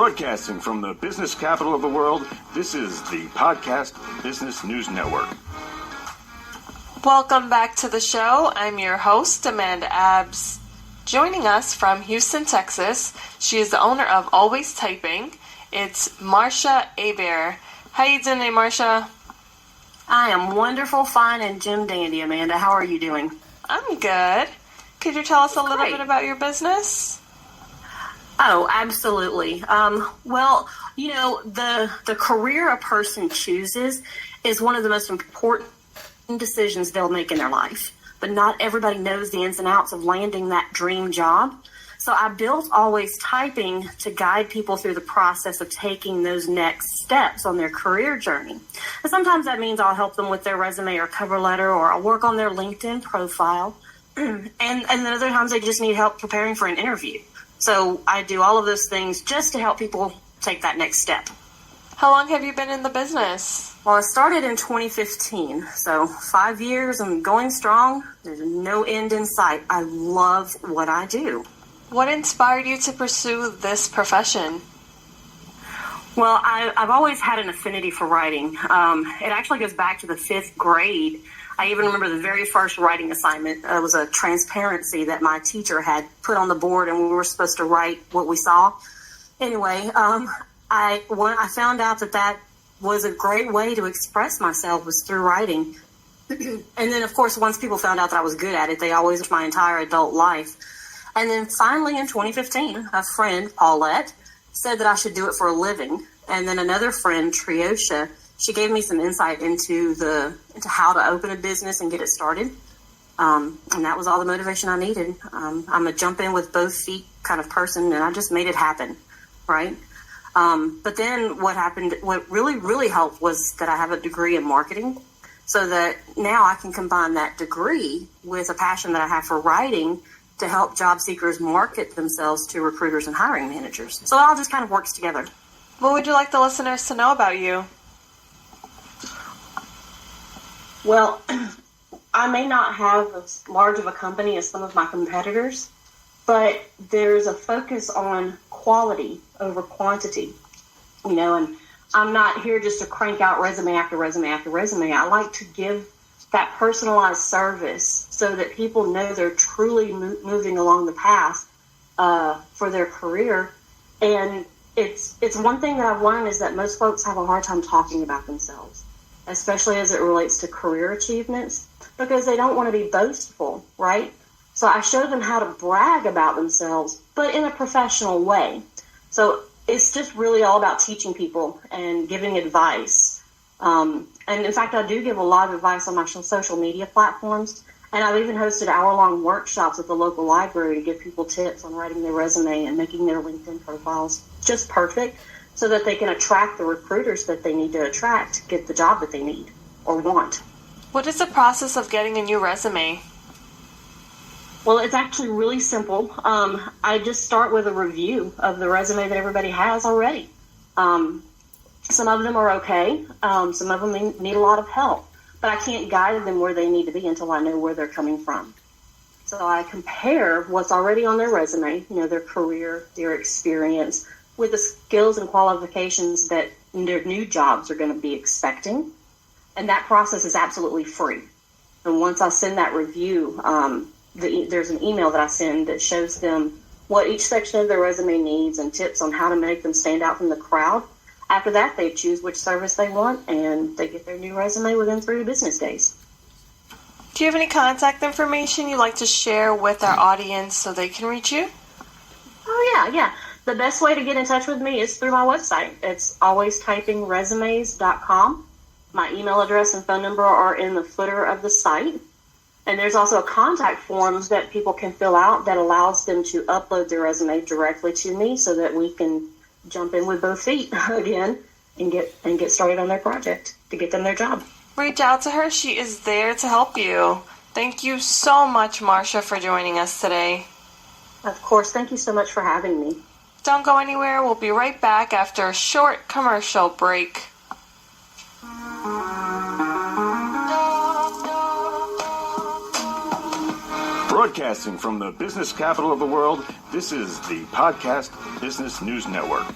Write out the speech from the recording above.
Broadcasting from the business capital of the world, this is the Podcast Business News Network. Welcome back to the show. I'm your host, Amanda Abbs. Joining us from Houston, Texas, she is the owner of Always Typing. It's Marsha Hebert. How you doing today, Marsha? I am wonderful, fine, and Jim Dandy, Amanda. How are you doing? I'm good. Could you tell us a little bit about your business? Oh, absolutely. Well, you know, the career a person chooses is one of the most important decisions they'll make in their life. But not everybody knows the ins and outs of landing that dream job. So I built Always Typing to guide people through the process of taking those next steps on their career journey. And sometimes that means I'll help them with their resume or cover letter, or I'll work on their LinkedIn profile. and then other times they just need help preparing for an interview. So I do all of those things just to help people take that next step. How long have you been in the business? Well, I started in 2015, so 5 years and going strong. There's no end in sight. I love what I do. What inspired you to pursue this profession? Well, I've always had an affinity for writing. It actually goes back to the 5th grade. I even remember the very first writing assignment. It was a transparency that my teacher had put on the board, and we were supposed to write what we saw. Anyway, I found out that was a great way to express myself, was through writing. And then, of course, once people found out that I was good at it, they always my entire adult life. And then finally in 2015, a friend, Paulette, said that I should do it for a living. And then another friend, Triosha, she gave me some insight into how to open a business and get it started. And that was all the motivation I needed. I'm a jump in with both feet kind of person, and I just made it happen, right? But then what really helped was that I have a degree in marketing, so that now I can combine that degree with a passion that I have for writing to help job seekers market themselves to recruiters and hiring managers. So it all just kind of works together. What would you like the listeners to know about you? Well, I may not have as large of a company as some of my competitors, but there's a focus on quality over quantity, you know, and I'm not here just to crank out resume after resume after resume. I like to give that personalized service so that people know they're truly moving along the path for their career. And it's one thing that I've learned is that most folks have a hard time talking about themselves, especially as it relates to career achievements, because they don't want to be boastful, right? So I show them how to brag about themselves, but in a professional way. So it's just really all about teaching people and giving advice. And in fact, I do give a lot of advice on my social media platforms. And I've even hosted hour-long workshops at the local library to give people tips on writing their resume and making their LinkedIn profiles just perfect, so that they can attract the recruiters that they need to attract to get the job that they need or want. What is the process of getting a new resume? Well, it's actually really simple. I just start with a review of the resume that everybody has already. Some of them are okay. Some of them need a lot of help. But I can't guide them where they need to be until I know where they're coming from. So I compare what's already on their resume, you know, their career, their experience, with the skills and qualifications that their new jobs are going to be expecting. And that process is absolutely free. And once I send that review, there's an email that I send that shows them what each section of their resume needs and tips on how to make them stand out from the crowd. After that, they choose which service they want, and they get their new resume within 3 business days. Do you have any contact information you'd like to share with our audience so they can reach you? Oh, yeah. The best way to get in touch with me is through my website. It's alwaystypingresumes.com. My email address and phone number are in the footer of the site. And there's also a contact form that people can fill out that allows them to upload their resume directly to me, so that we can jump in with both feet again and get started on their project to get them their job. Reach out to her. She is there to help you. Thank you so much, Marsha, for joining us today. Of course. Thank you so much for having me. Don't go anywhere. We'll be right back after a short commercial break. Broadcasting from the business capital of the world, this is the Podcast Business News Network.